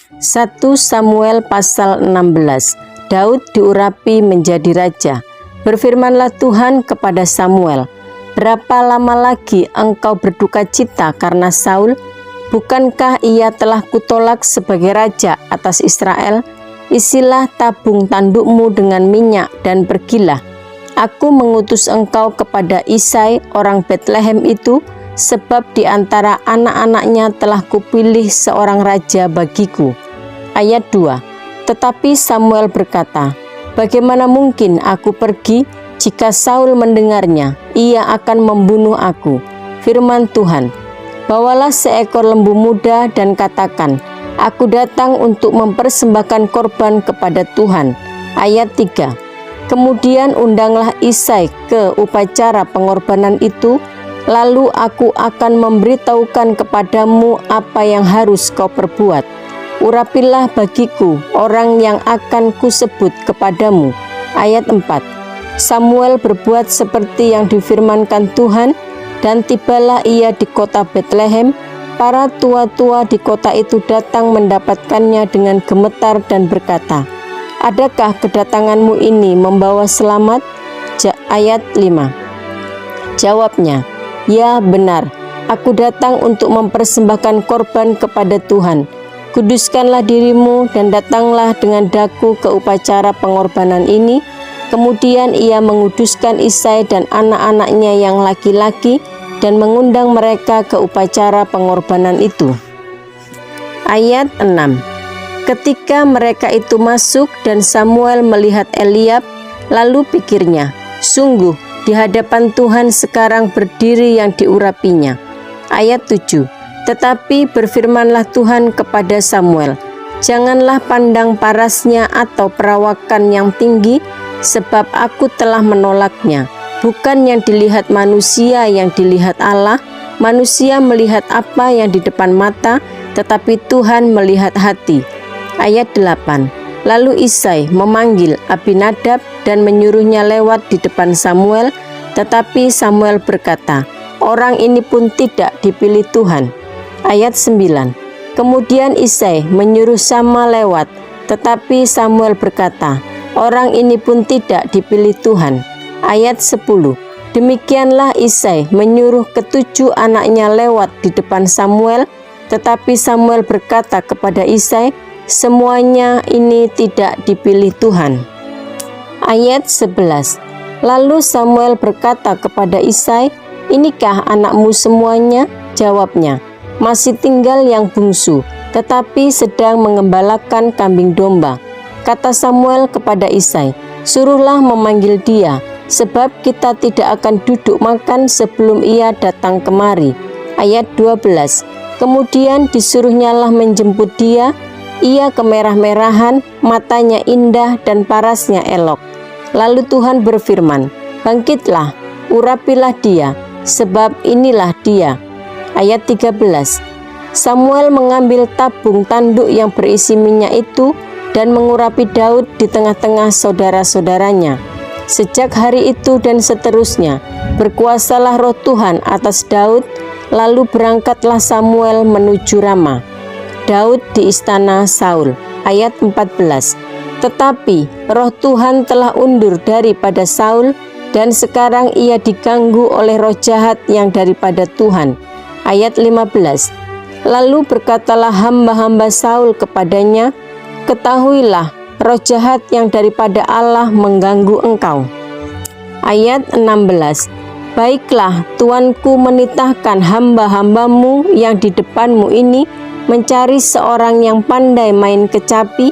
1 Samuel pasal 16. Daud diurapi menjadi raja. Berfirmanlah Tuhan kepada Samuel, "Berapa lama lagi engkau berduka cita karena Saul? Bukankah ia telah kutolak sebagai raja atas Israel? Isilah tabung tandukmu dengan minyak dan pergilah. Aku mengutus engkau kepada Isai orang Betlehem itu, sebab di antara anak-anaknya telah kupilih seorang raja bagiku." Ayat 2. Tetapi Samuel berkata, "Bagaimana mungkin aku pergi? Jika Saul mendengarnya, ia akan membunuh aku." Firman Tuhan, "Bawalah seekor lembu muda dan katakan, aku datang untuk mempersembahkan korban kepada Tuhan." Ayat 3. Kemudian undanglah Isai ke upacara pengorbanan itu, lalu aku akan memberitahukan kepadamu apa yang harus kau perbuat. Urapilah bagiku orang yang akan kusebut kepadamu. Ayat 4. Samuel berbuat seperti yang difirmankan Tuhan, dan tibalah ia di kota Betlehem. Para tua-tua di kota itu datang mendapatkannya dengan gemetar dan berkata, "Adakah kedatanganmu ini membawa selamat?" Ayat 5. Jawabnya, "Ya benar, aku datang untuk mempersembahkan korban kepada Tuhan. Kuduskanlah dirimu dan datanglah dengan daku ke upacara pengorbanan ini." Kemudian ia menguduskan Isai dan anak-anaknya yang laki-laki dan mengundang mereka ke upacara pengorbanan itu. Ayat 6. Ketika mereka itu masuk dan Samuel melihat Eliab, lalu pikirnya, "Sungguh di hadapan Tuhan sekarang berdiri yang diurapinya." Ayat 7. Tetapi berfirmanlah Tuhan kepada Samuel, "Janganlah pandang parasnya atau perawakan yang tinggi, sebab aku telah menolaknya. Bukan yang dilihat manusia yang dilihat Allah. Manusia melihat apa yang di depan mata, tetapi Tuhan melihat hati." Ayat 8. Lalu Isai memanggil Abinadab dan menyuruhnya lewat di depan Samuel, tetapi Samuel berkata, "Orang ini pun tidak dipilih Tuhan." Ayat 9. Kemudian Isai menyuruh Sama lewat, tetapi Samuel berkata, "Orang ini pun tidak dipilih Tuhan." Ayat 10. Demikianlah Isai menyuruh ketujuh anaknya lewat di depan Samuel, tetapi Samuel berkata kepada Isai, "Semuanya ini tidak dipilih Tuhan." Ayat 11. Lalu Samuel berkata kepada Isai, "Inikah anakmu semuanya?" Jawabnya, "Masih tinggal yang bungsu, tetapi sedang mengembalakan kambing domba." Kata Samuel kepada Isai, "Suruhlah memanggil dia, sebab kita tidak akan duduk makan sebelum ia datang kemari." Ayat 12. Kemudian disuruhnyalah menjemput dia. Ia kemerah-merahan, matanya indah dan parasnya elok. Lalu Tuhan berfirman, "Bangkitlah, urapilah dia, sebab inilah dia." Ayat 13. Samuel mengambil tabung tanduk yang berisi minyak itu dan mengurapi Daud di tengah-tengah saudara-saudaranya. Sejak hari itu dan seterusnya, berkuasalah roh Tuhan atas Daud, lalu berangkatlah Samuel menuju Rama. Daud di istana Saul. Ayat 14. Tetapi roh Tuhan telah undur daripada Saul, dan sekarang ia diganggu oleh roh jahat yang daripada Tuhan. Ayat 15. Lalu berkatalah hamba-hamba Saul kepadanya, "Ketahuilah, roh jahat yang daripada Allah mengganggu engkau." Ayat 16. "Baiklah, tuanku menitahkan hamba-hambamu yang di depanmu ini mencari seorang yang pandai main kecapi.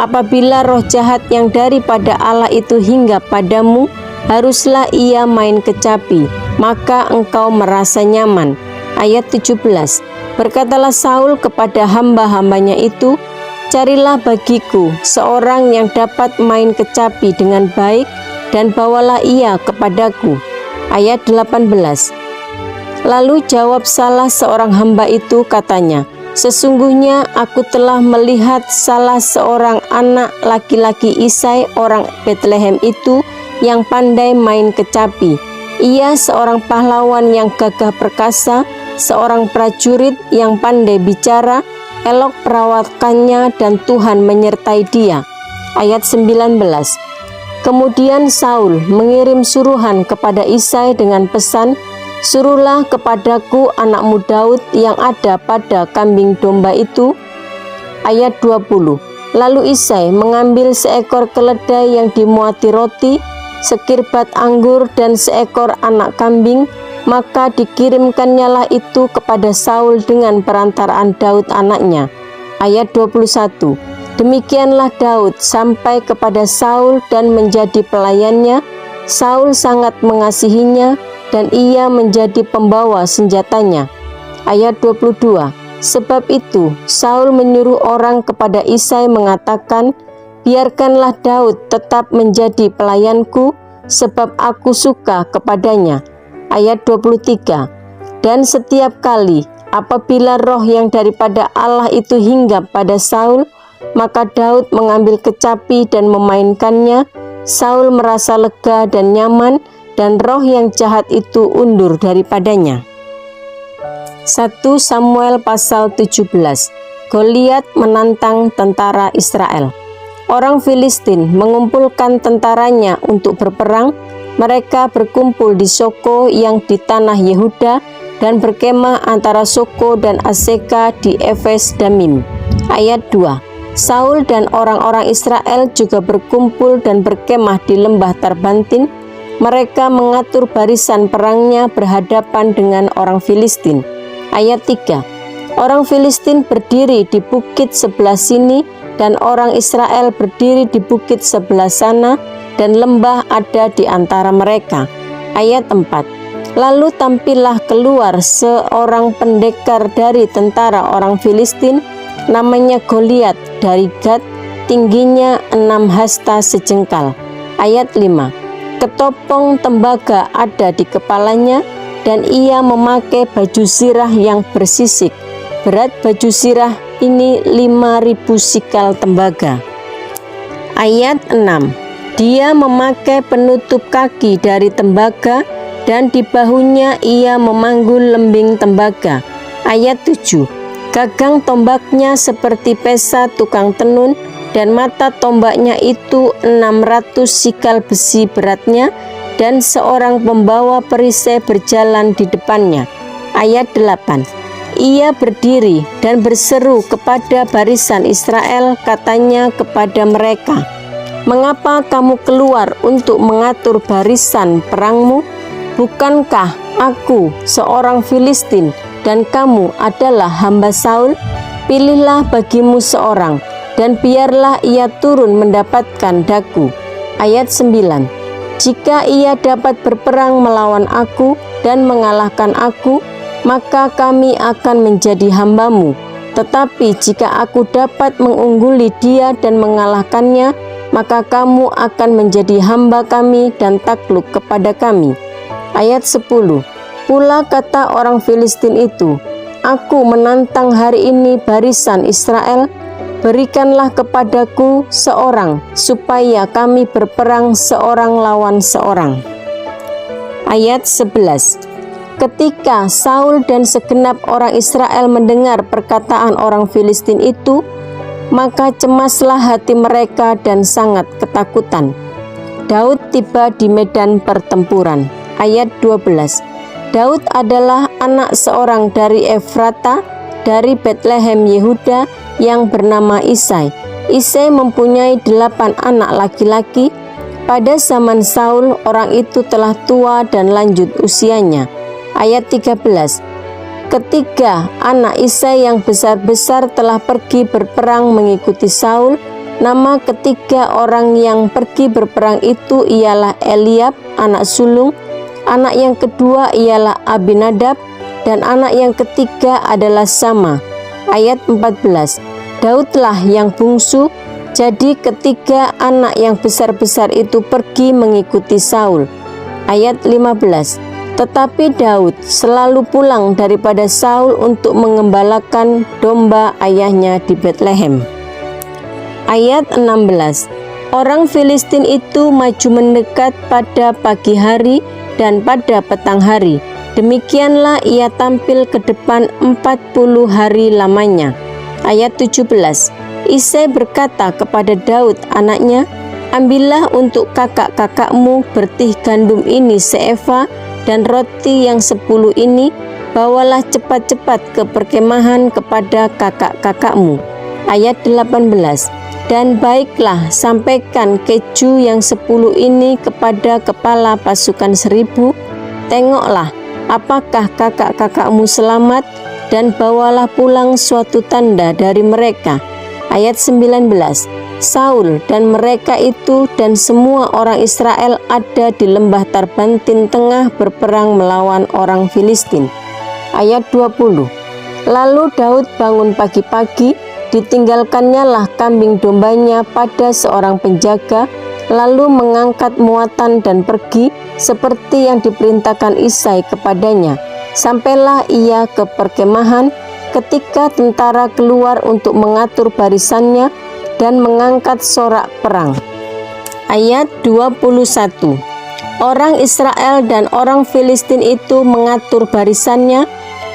Apabila roh jahat yang daripada Allah itu hingga padamu, haruslah ia main kecapi, maka engkau merasa nyaman." Ayat 17. Berkatalah Saul kepada hamba-hambanya itu, "Carilah bagiku seorang yang dapat main kecapi dengan baik, dan bawalah ia kepadaku." Ayat 18. Lalu jawab salah seorang hamba itu, katanya, "Sesungguhnya aku telah melihat salah seorang anak laki-laki Isai orang Betlehem itu yang pandai main kecapi. Ia seorang pahlawan yang gagah perkasa, seorang prajurit yang pandai bicara, elok perawakannya dan Tuhan menyertai dia. Ayat 19. Kemudian Saul mengirim suruhan kepada Isai dengan pesan, "Suruhlah kepadaku anakmu Daud yang ada pada kambing domba itu." Ayat 20. Lalu Isai mengambil seekor keledai yang dimuati roti, sekirbat anggur dan seekor anak kambing, maka dikirimkannyalah itu kepada Saul dengan perantaraan Daud anaknya. Ayat 21. Demikianlah Daud sampai kepada Saul dan menjadi pelayannya. Saul sangat mengasihinya dan ia menjadi pembawa senjatanya. Ayat 22. Sebab itu Saul menyuruh orang kepada Isai mengatakan, "Biarkanlah Daud tetap menjadi pelayanku, sebab aku suka kepadanya." Ayat 23. Dan setiap kali apabila roh yang daripada Allah itu hinggap pada Saul, maka Daud mengambil kecapi dan memainkannya. Saul merasa lega dan nyaman, dan roh yang jahat itu undur daripadanya. 1 Samuel pasal 17. Goliat menantang tentara Israel. Orang Filistin mengumpulkan tentaranya untuk berperang. Mereka berkumpul di Soko yang di tanah Yehuda dan berkemah antara Soko dan Aseka di Efes Damim. Ayat 2. Saul dan orang-orang Israel juga berkumpul dan berkemah di lembah Tarbantin. Mereka mengatur barisan perangnya berhadapan dengan orang Filistin. Ayat 3. Orang Filistin berdiri di bukit sebelah sini dan orang Israel berdiri di bukit sebelah sana, dan lembah ada di antara mereka. Ayat 4. Lalu tampillah keluar seorang pendekar dari tentara orang Filistin, namanya Goliat dari Gat, tingginya 6 hasta sejengkal. Ayat 5. Ketopong tembaga ada di kepalanya, dan ia memakai baju sirah yang bersisik. Berat baju sirah ini 5.000 sikal tembaga. Ayat 6. Dia memakai penutup kaki dari tembaga, dan di bahunya ia memanggul lembing tembaga. Ayat 7. Gagang tombaknya seperti pesa tukang tenun, dan mata tombaknya itu 600 sikal besi beratnya, dan seorang pembawa perisai berjalan di depannya. Ayat 8. Ia berdiri dan berseru kepada barisan Israel, katanya kepada mereka, "Mengapa kamu keluar untuk mengatur barisan perangmu? Bukankah aku seorang Filistin dan kamu adalah hamba Saul? Pilihlah bagimu seorang, dan biarlah ia turun mendapatkan daku." Ayat 9. Jika ia dapat berperang melawan aku dan mengalahkan aku, maka kami akan menjadi hambamu. Tetapi jika aku dapat mengungguli dia dan mengalahkannya, maka kamu akan menjadi hamba kami dan takluk kepada kami. Ayat 10. Pula kata orang Filistin itu, "Aku menantang hari ini barisan Israel. Berikanlah kepadaku seorang, supaya kami berperang seorang lawan seorang." Ayat 11. Ketika Saul dan segenap orang Israel mendengar perkataan orang Filistin itu, maka cemaslah hati mereka dan sangat ketakutan. Daud tiba di medan pertempuran. Ayat 12. Daud adalah anak seorang dari Efrata, dari Betlehem Yehuda, yang bernama Isai. Isai mempunyai 8 anak laki-laki. Pada zaman Saul, orang itu telah tua dan lanjut usianya. Ayat 13. Ketiga anak Isai yang besar-besar telah pergi berperang mengikuti Saul. Nama ketiga orang yang pergi berperang itu ialah Eliab, anak sulung. Anak yang kedua ialah Abinadab, dan anak yang ketiga adalah Sama. Ayat 14. Daudlah yang bungsu, jadi ketiga anak yang besar-besar itu pergi mengikuti Saul. Ayat 15. Tetapi Daud selalu pulang daripada Saul untuk mengembalakan domba ayahnya di Betlehem. Ayat 16. Orang Filistin itu maju mendekat pada pagi hari dan pada petang hari. Demikianlah ia tampil ke depan 40 hari lamanya. Ayat 17. Isai berkata kepada Daud anaknya, ambillah untuk kakak-kakakmu bertih gandum ini seeva dan roti yang 10 ini, bawalah cepat-cepat ke perkemahan kepada kakak-kakakmu. Ayat 18. Dan baiklah sampaikan keju yang 10 ini kepada kepala pasukan 1000. Tengoklah apakah kakak-kakakmu selamat, dan bawalah pulang suatu tanda dari mereka. Ayat 19. Saul dan mereka itu dan semua orang Israel ada di lembah Tarbantin tengah berperang melawan orang Filistin. Ayat 20. Lalu Daud bangun pagi-pagi, ditinggalkannya lah kambing dombanya pada seorang penjaga, lalu mengangkat muatan dan pergi seperti yang diperintahkan Isai kepadanya. Sampailah ia ke perkemahan ketika tentara keluar untuk mengatur barisannya dan mengangkat sorak perang. Ayat 21. Orang Israel dan orang Filistin itu mengatur barisannya,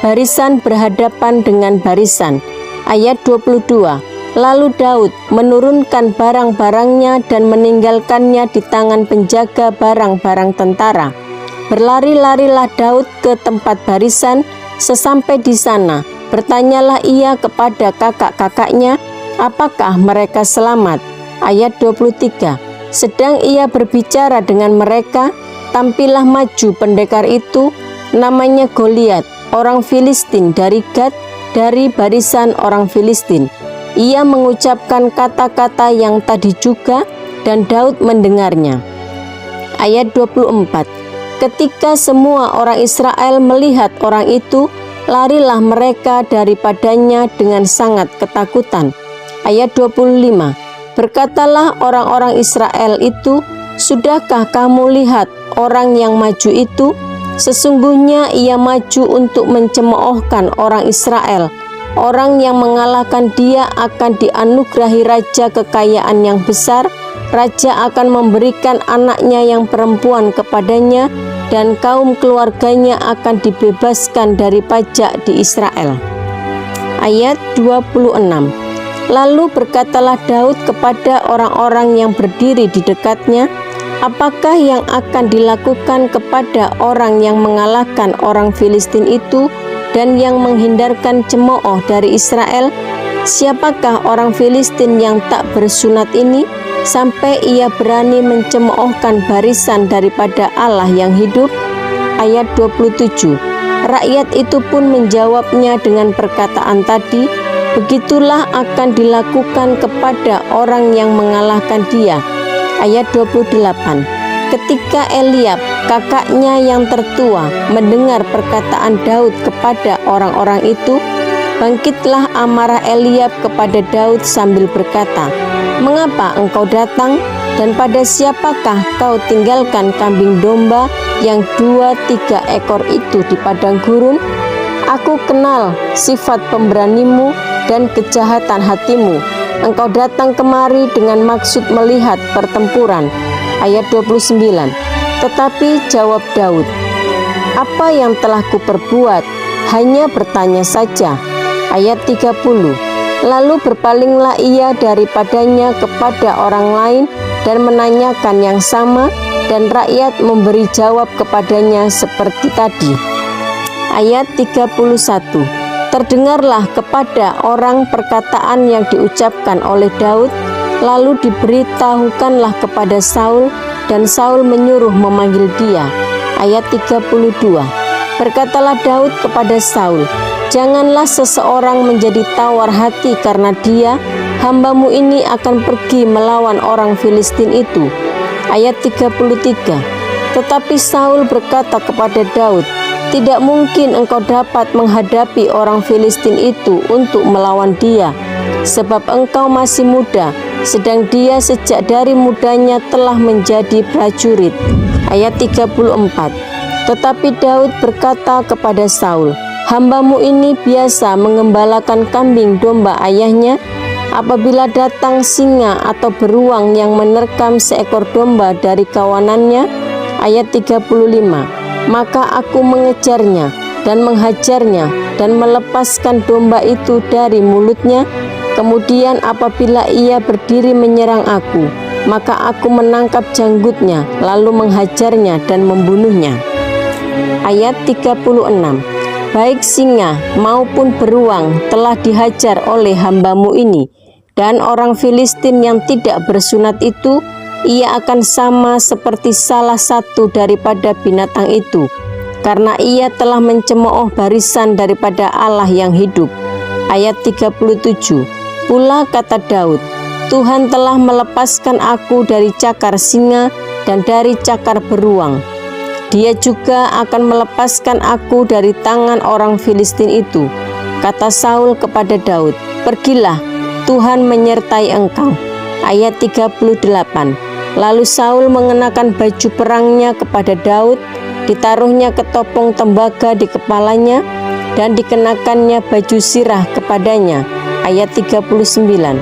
barisan berhadapan dengan barisan. Ayat 22. Lalu Daud menurunkan barang-barangnya dan meninggalkannya di tangan penjaga barang-barang tentara. Berlari-larilah Daud ke tempat barisan. Sesampai di sana, bertanyalah ia kepada kakak-kakaknya, apakah mereka selamat? Ayat 23. Sedang ia berbicara dengan mereka, tampillah maju pendekar itu, namanya Goliat, orang Filistin dari Gad, dari barisan orang Filistin. Ia mengucapkan kata-kata yang tadi juga, dan Daud mendengarnya. Ayat 24. Ketika semua orang Israel melihat orang itu, larilah mereka daripadanya dengan sangat ketakutan. Ayat 25. Berkatalah orang-orang Israel itu, sudahkah kamu lihat orang yang maju itu? Sesungguhnya ia maju untuk mencemoohkan orang Israel. Orang yang mengalahkan dia akan dianugerahi raja kekayaan yang besar. Raja akan memberikan anaknya yang perempuan kepadanya, dan kaum keluarganya akan dibebaskan dari pajak di Israel. Ayat 26. Lalu berkatalah Daud kepada orang-orang yang berdiri di dekatnya, apakah yang akan dilakukan kepada orang yang mengalahkan orang Filistin itu dan yang menghindarkan cemooh dari Israel? Siapakah orang Filistin yang tak bersunat ini, sampai ia berani mencemoohkan barisan daripada Allah yang hidup? Ayat 27. Rakyat itu pun menjawabnya dengan perkataan tadi, begitulah akan dilakukan kepada orang yang mengalahkan dia. Ayat 28. Ketika Eliab, kakaknya yang tertua, mendengar perkataan Daud kepada orang-orang itu, bangkitlah amarah Eliab kepada Daud sambil berkata, mengapa engkau datang, dan pada siapakah kau tinggalkan kambing domba yang 2-3 ekor itu di padang gurun? Aku kenal sifat pemberanimu dan kejahatan hatimu. Engkau datang kemari dengan maksud melihat pertempuran. Ayat 29. Tetapi jawab Daud, apa yang telah kuperbuat? Hanya bertanya saja. Ayat 30. Lalu berpalinglah ia daripadanya kepada orang lain dan menanyakan yang sama, dan rakyat memberi jawab kepadanya seperti tadi. Ayat 31. Terdengarlah kepada orang perkataan yang diucapkan oleh Daud, lalu diberitahukanlah kepada Saul, dan Saul menyuruh memanggil dia. Ayat 32. Berkatalah Daud kepada Saul, janganlah seseorang menjadi tawar hati karena dia, hambamu ini akan pergi melawan orang Filistin itu. Ayat 33. Tetapi Saul berkata kepada Daud, tidak mungkin engkau dapat menghadapi orang Filistin itu untuk melawan dia, sebab engkau masih muda, sedang dia sejak dari mudanya telah menjadi prajurit. Ayat 34. Tetapi Daud berkata kepada Saul, hambamu ini biasa mengembalakan kambing domba ayahnya. Apabila datang singa atau beruang yang menerkam seekor domba dari kawanannya, ayat 35, maka aku mengejarnya dan menghajarnya dan melepaskan domba itu dari mulutnya. Kemudian apabila ia berdiri menyerang aku, maka aku menangkap janggutnya lalu menghajarnya dan membunuhnya. Ayat 36. Baik singa maupun beruang telah dihajar oleh hambamu ini, dan orang Filistin yang tidak bersunat itu, ia akan sama seperti salah satu daripada binatang itu, karena ia telah mencemooh barisan daripada Allah yang hidup. Ayat 37. Pula kata Daud, Tuhan telah melepaskan aku dari cakar singa dan dari cakar beruang. Dia juga akan melepaskan aku dari tangan orang Filistin itu. Kata Saul kepada Daud, pergilah, Tuhan menyertai engkau. Ayat 38. Lalu Saul mengenakan baju perangnya kepada Daud, ditaruhnya ketopong tembaga di kepalanya, dan dikenakannya baju sirah kepadanya. Ayat 39.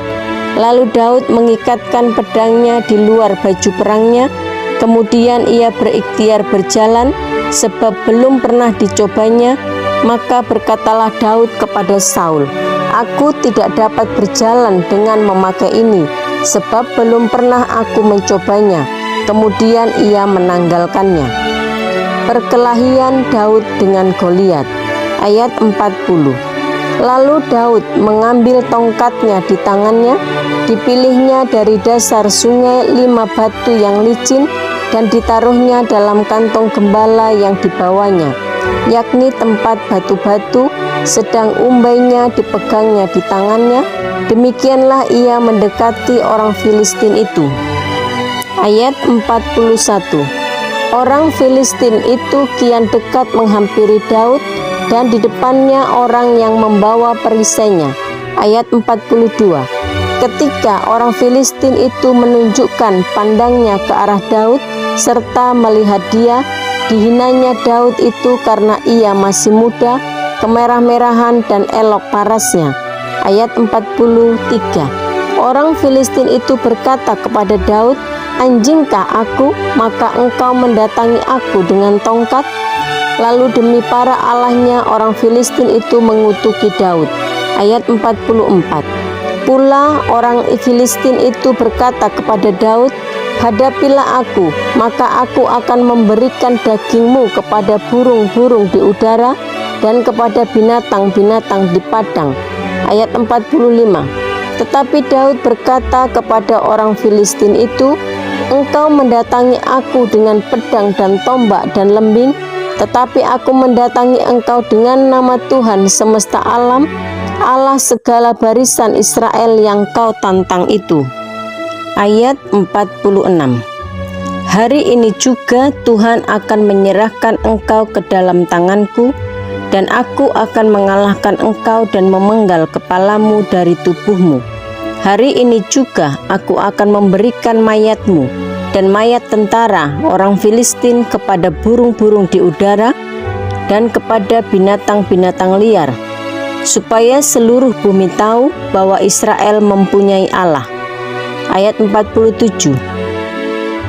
Lalu Daud mengikatkan pedangnya di luar baju perangnya, kemudian ia berikhtiar berjalan, sebab belum pernah dicobanya. Maka berkatalah Daud kepada Saul, aku tidak dapat berjalan dengan memakai ini, sebab belum pernah aku mencobanya. Kemudian ia menanggalkannya. Perkelahian Daud dengan Goliat. Ayat 40. Lalu Daud mengambil tongkatnya di tangannya, dipilihnya dari dasar sungai 5 batu yang licin, dan ditaruhnya dalam kantong gembala yang dibawanya, yakni tempat batu-batu, sedang umbainya dipegangnya di tangannya. Demikianlah ia mendekati orang Filistin itu. Ayat 41. Orang Filistin itu kian dekat menghampiri Daud, dan di depannya orang yang membawa perisainya. Ayat 42. Ketika orang Filistin itu menunjukkan pandangnya ke arah Daud serta melihat dia, dihinanya Daud itu karena ia masih muda, kemerah-merahan dan elok parasnya. Ayat 43. Orang Filistin itu berkata kepada Daud, anjingkah aku, maka engkau mendatangi aku dengan tongkat? Lalu demi para allahnya orang Filistin itu mengutuki Daud. Ayat 44. Pula orang Filistin itu berkata kepada Daud, hadapilah aku, maka aku akan memberikan dagingmu kepada burung-burung di udara dan kepada binatang-binatang di padang. Ayat 45. Tetapi Daud berkata kepada orang Filistin itu, engkau mendatangi aku dengan pedang dan tombak dan lembing, tetapi aku mendatangi engkau dengan nama Tuhan semesta alam, Allah segala barisan Israel yang kau tantang itu. Ayat 46. Hari ini juga Tuhan akan menyerahkan engkau ke dalam tanganku, dan aku akan mengalahkan engkau dan memenggal kepalamu dari tubuhmu. Hari ini juga aku akan memberikan mayatmu dan mayat tentara orang Filistin kepada burung-burung di udara dan kepada binatang-binatang liar, supaya seluruh bumi tahu bahwa Israel mempunyai Allah. Ayat 47.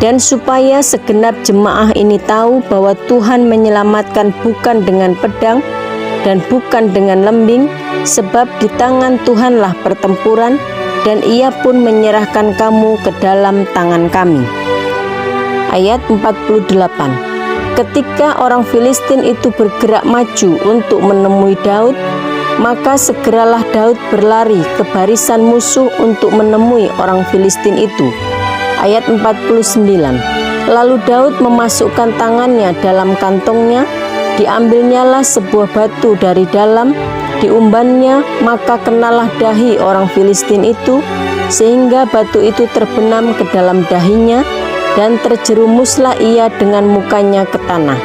Dan supaya segenap jemaah ini tahu bahwa Tuhan menyelamatkan bukan dengan pedang dan bukan dengan lembing, sebab di tangan Tuhanlah pertempuran, dan ia pun menyerahkan kamu ke dalam tangan kami. Ayat 48. Ketika orang Filistin itu bergerak maju untuk menemui Daud, maka segeralah Daud berlari ke barisan musuh untuk menemui orang Filistin itu. Ayat 49. Lalu Daud memasukkan tangannya dalam kantongnya, diambilnyalah sebuah batu dari dalam, diumbannya, maka kenalah dahi orang Filistin itu, sehingga batu itu terbenam ke dalam dahinya, dan terjerumuslah ia dengan mukanya ke tanah.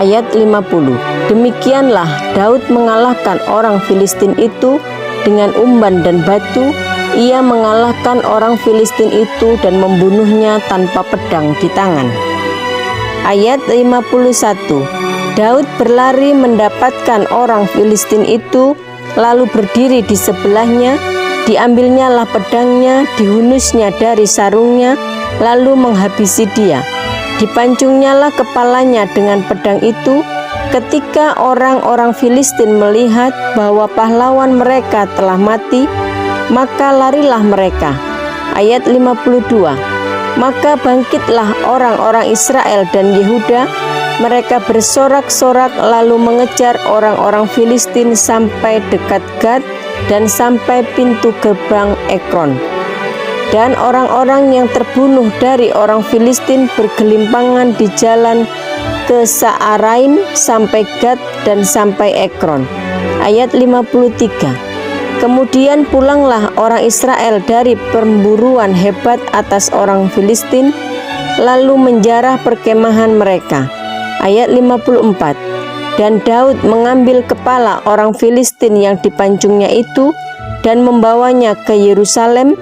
Ayat 50. Demikianlah Daud mengalahkan orang Filistin itu dengan umban dan batu. Ia mengalahkan orang Filistin itu dan membunuhnya tanpa pedang di tangan. Ayat 51. Daud berlari mendapatkan orang Filistin itu, lalu berdiri di sebelahnya, diambilnyalah pedangnya, dihunusnya dari sarungnya, lalu menghabisi dia. Dipancungnyalah kepalanya dengan pedang itu, Ketika orang-orang Filistin melihat bahwa pahlawan mereka telah mati, maka larilah mereka. Ayat 52. Maka bangkitlah orang-orang Israel dan Yehuda, mereka bersorak-sorak lalu mengejar orang-orang Filistin sampai dekat Gad dan sampai pintu gerbang Ekron. Dan orang-orang yang terbunuh dari orang Filistin bergelimpangan di jalan ke Saaraim sampai Gad dan sampai Ekron. Ayat 53. Kemudian pulanglah orang Israel dari pemburuan hebat atas orang Filistin, lalu menjarah perkemahan mereka. Ayat 54. Dan Daud mengambil kepala orang Filistin yang dipancungnya itu dan membawanya ke Yerusalem,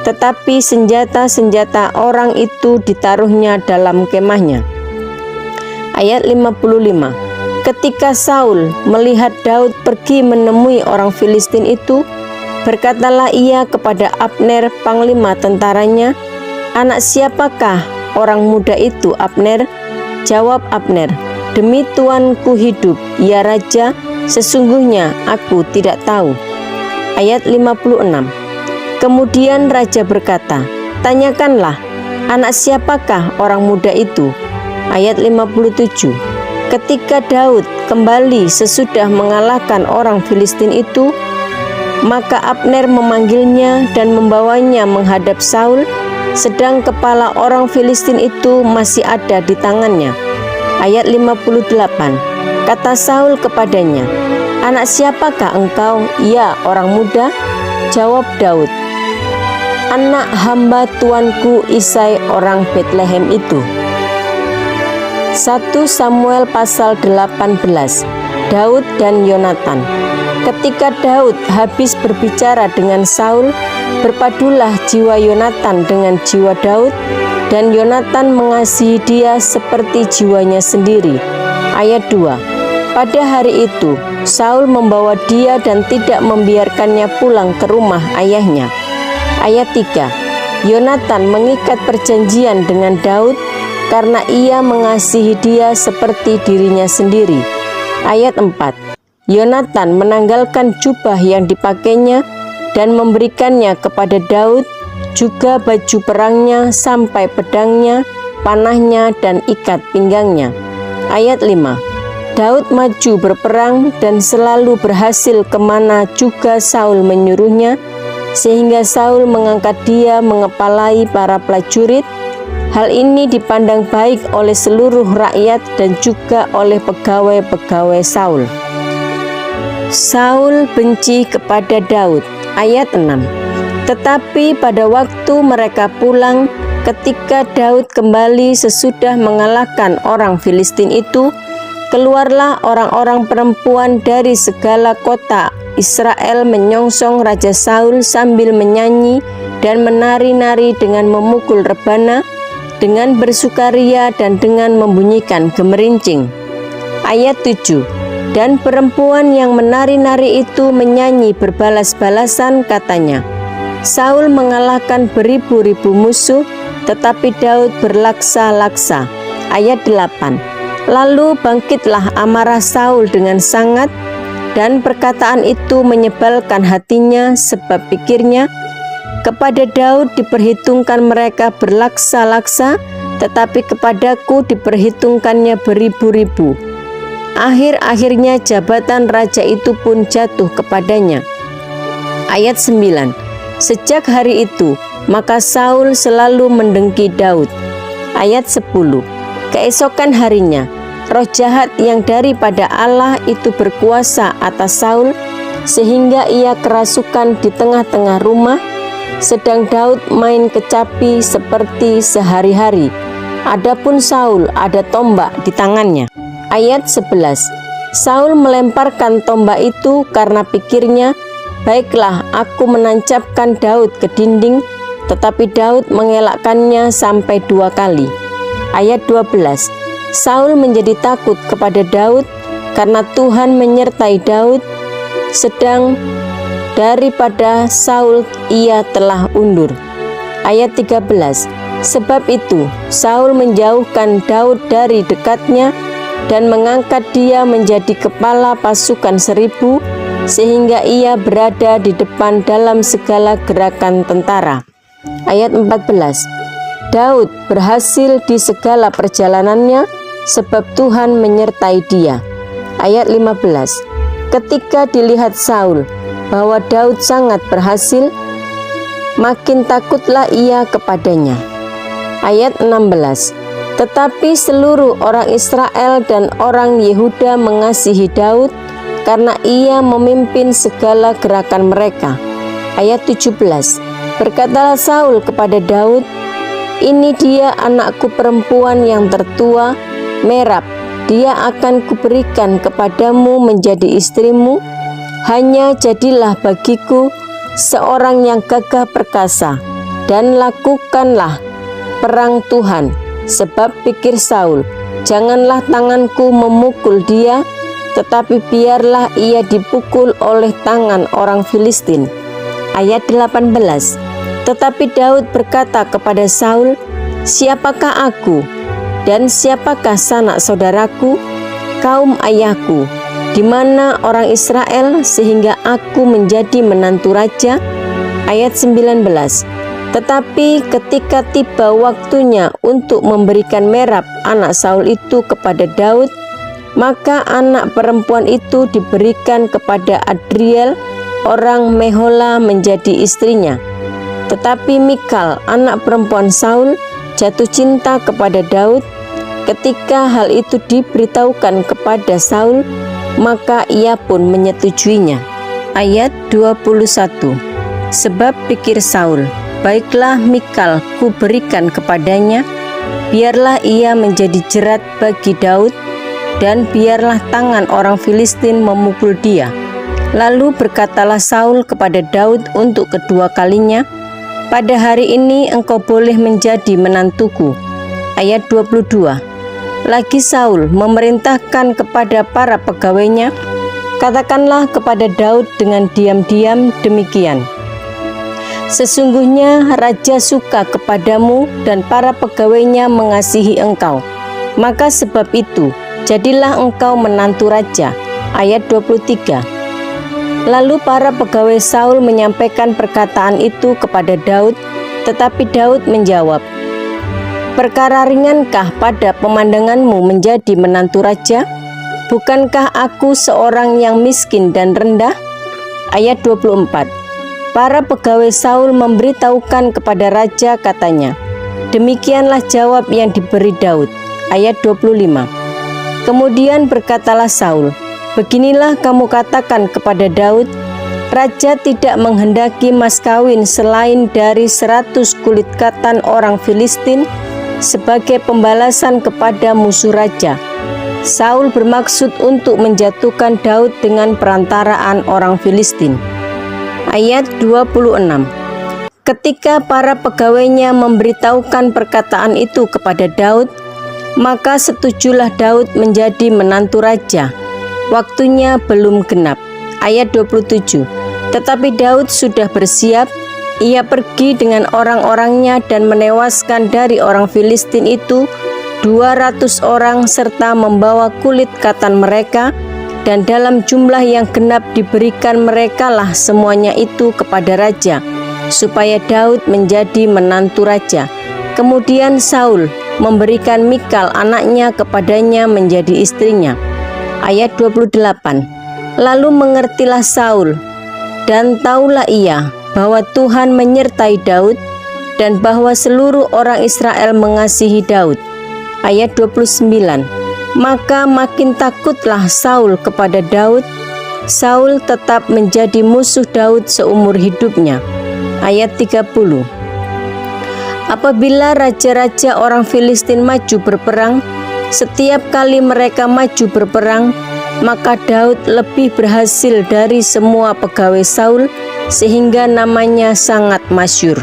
tetapi senjata-senjata orang itu ditaruhnya dalam kemahnya. Ayat 55. Ketika Saul melihat Daud pergi menemui orang Filistin itu, berkatalah ia kepada Abner, panglima tentaranya, "Anak siapakah orang muda itu, Abner?" Jawab Abner, "Demi tuanku hidup, ya raja, sesungguhnya aku tidak tahu." Ayat 56. Kemudian raja berkata, "Tanyakanlah, anak siapakah orang muda itu?" Ayat 57. Ketika Daud kembali sesudah mengalahkan orang Filistin itu, maka Abner memanggilnya dan membawanya menghadap Saul, sedang kepala orang Filistin itu masih ada di tangannya. Ayat 58. Kata Saul kepadanya, "Anak siapakah engkau, ya orang muda?" Jawab Daud, "Anak hamba tuanku Isai orang Betlehem itu." 1 Samuel pasal 18. Daud dan Yonatan. Ketika Daud habis berbicara dengan Saul, berpadulah jiwa Yonatan dengan jiwa Daud, dan Yonatan mengasihi dia seperti jiwanya sendiri. Ayat 2. Pada hari itu, Saul membawa dia dan tidak membiarkannya pulang ke rumah ayahnya. Ayat 3. Yonatan mengikat perjanjian dengan Daud karena ia mengasihi dia seperti dirinya sendiri. Ayat 4. Yonatan menanggalkan jubah yang dipakainya dan memberikannya kepada Daud, juga baju perangnya sampai pedangnya, panahnya, dan ikat pinggangnya. Ayat 5. Daud maju berperang dan selalu berhasil kemana juga Saul menyuruhnya, sehingga Saul mengangkat dia mengepalai para prajurit. Hal ini dipandang baik oleh seluruh rakyat dan juga oleh pegawai-pegawai Saul. Saul benci kepada Daud. Ayat 6. Tetapi pada waktu mereka pulang, ketika Daud kembali sesudah mengalahkan orang Filistin itu, keluarlah orang-orang perempuan dari segala kota Israel menyongsong Raja Saul sambil menyanyi dan menari-nari dengan memukul rebana, dengan bersukaria dan dengan membunyikan gemerincing. Ayat 7. Dan perempuan yang menari-nari itu menyanyi berbalas-balasan, katanya, "Saul mengalahkan beribu-ribu musuh, tetapi Daud berlaksa-laksa." Ayat 8. Lalu bangkitlah amarah Saul dengan sangat, dan perkataan itu menyebalkan hatinya, sebab pikirnya, kepada Daud diperhitungkan mereka berlaksa-laksa, tetapi kepadaku diperhitungkannya beribu-ribu. Akhir-akhirnya jabatan raja itu pun jatuh kepadanya. Ayat 9. Sejak hari itu, maka Saul selalu mendengki Daud. Ayat 10. Keesokan harinya, roh jahat yang daripada Allah itu berkuasa atas Saul, sehingga ia kerasukan di tengah-tengah rumah, sedang Daud main kecapi seperti sehari-hari. Adapun Saul ada tombak di tangannya. Ayat 11. Saul melemparkan tombak itu karena pikirnya, "Baiklah, aku menancapkan Daud ke dinding," tetapi Daud mengelakkannya sampai 2 kali. Ayat 12. Saul menjadi takut kepada Daud karena Tuhan menyertai Daud, sedang daripada Saul ia telah undur. Ayat 13. Sebab itu Saul menjauhkan Daud dari dekatnya, dan mengangkat dia menjadi kepala pasukan 1000, sehingga ia berada di depan dalam segala gerakan tentara. Ayat 14. Daud berhasil di segala perjalanannya, sebab Tuhan menyertai dia. Ayat 15. Ketika dilihat Saul bahwa Daud sangat berhasil, makin takutlah ia kepadanya. Ayat 16. Tetapi seluruh orang Israel dan orang Yehuda mengasihi Daud karena ia memimpin segala gerakan mereka. Ayat 17. Berkatalah Saul kepada Daud, "Ini dia anakku perempuan yang tertua, Merab. Dia akan kuberikan kepadamu menjadi istrimu. Hanya jadilah bagiku seorang yang gagah perkasa, dan lakukanlah perang Tuhan." Sebab pikir Saul, "Janganlah tanganku memukul dia, tetapi biarlah ia dipukul oleh tangan orang Filistin." Ayat 18. Tetapi Daud berkata kepada Saul, "Siapakah aku, dan siapakah sanak saudaraku, kaum ayahku, di mana orang Israel, sehingga aku menjadi menantu raja?" Ayat 19. Tetapi ketika tiba waktunya untuk memberikan Merab anak Saul itu kepada Daud, maka anak perempuan itu diberikan kepada Adriel orang Mehola menjadi istrinya. Tetapi Mikal anak perempuan Saul jatuh cinta kepada Daud. Ketika hal itu diberitahukan kepada Saul, maka ia pun menyetujuinya. Ayat 21. Sebab pikir Saul, "Baiklah, Mikal ku berikan kepadanya, biarlah ia menjadi jerat bagi Daud, dan biarlah tangan orang Filistin memukul dia." Lalu berkatalah Saul kepada Daud untuk kedua kalinya, "Pada hari ini engkau boleh menjadi menantuku." Ayat 22. Lagi Saul memerintahkan kepada para pegawainya, "Katakanlah kepada Daud dengan diam-diam demikian, sesungguhnya raja suka kepadamu dan para pegawainya mengasihi engkau. Maka sebab itu, jadilah engkau menantu raja." Ayat 23. Lalu para pegawai Saul menyampaikan perkataan itu kepada Daud, tetapi Daud menjawab, "Perkara ringankah pada pemandanganmu menjadi menantu raja? Bukankah aku seorang yang miskin dan rendah?" Ayat 24. Para pegawai Saul memberitahukan kepada raja, katanya, "Demikianlah jawab yang diberi Daud." Ayat 25. Kemudian berkatalah Saul, "Beginilah kamu katakan kepada Daud, raja tidak menghendaki mas kawin selain dari 100 kulit katan orang Filistin sebagai pembalasan kepada musuh raja." Saul bermaksud untuk menjatuhkan Daud dengan perantaraan orang Filistin. Ayat 26. Ketika para pegawainya memberitahukan perkataan itu kepada Daud, maka setujulah Daud menjadi menantu raja. Waktunya belum genap. Ayat 27. Tetapi Daud sudah bersiap. Ia pergi dengan orang-orangnya dan menewaskan dari orang Filistin itu 200 orang serta membawa kulit katan mereka, dan dalam jumlah yang genap diberikan merekalah semuanya itu kepada raja, supaya Daud menjadi menantu raja. Kemudian Saul memberikan Mikal anaknya kepadanya menjadi istrinya. Ayat 28. Lalu mengertilah Saul, dan taulah ia bahwa Tuhan menyertai Daud, dan bahwa seluruh orang Israel mengasihi Daud. Ayat 29. Maka makin takutlah Saul kepada Daud. Saul tetap menjadi musuh Daud seumur hidupnya. Ayat 30. Apabila raja-raja orang Filistin maju berperang, setiap kali mereka maju berperang, maka Daud lebih berhasil dari semua pegawai Saul, sehingga namanya sangat masyhur.